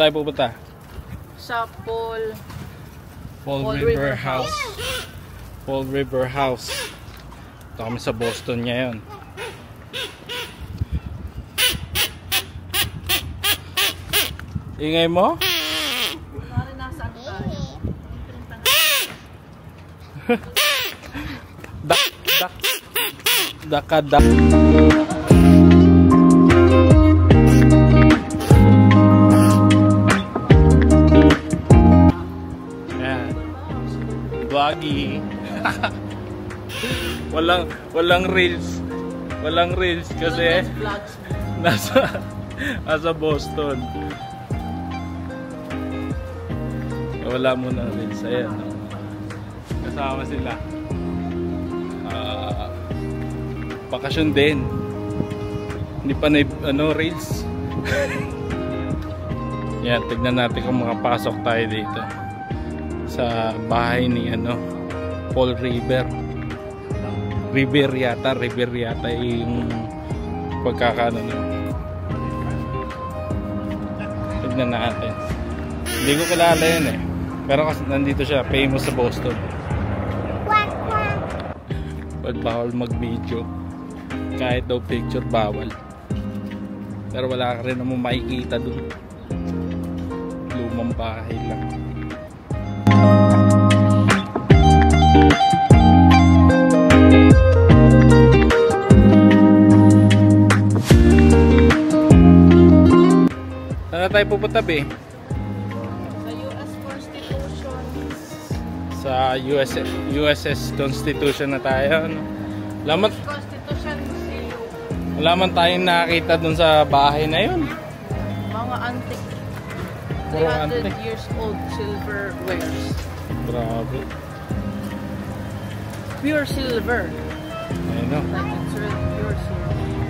tayo pupunta? Sa Fall River House. Fall River House. Ito kami sa Boston ngayon. Ingay mo? Nasaan tayo? Dak. Vloggy. walang reels kasi nasa Boston. Wala mo na reels. Ayan, kasama sila. Bakasyon din, hindi pa na reels. Yan, tignan natin kung makapasok tayo dito sa bahay ni Fall River yata yung pagkakano nyo. Tignan natin. Hindi ko kilala yun pero kasi nandito siya, famous sa Boston. But bawal mag video, kahit daw picture bawal, pero wala ka rin naman makikita dun. Lumang bahay lang. Saan tayo pupunta, be? Sa USS Constitution na tayo, wala man tayong nakakita dun sa bahay na yun. Mga antique, 300 years old silverwares. Grabe. Pure silver. Ayun o. Like it's really pure silver.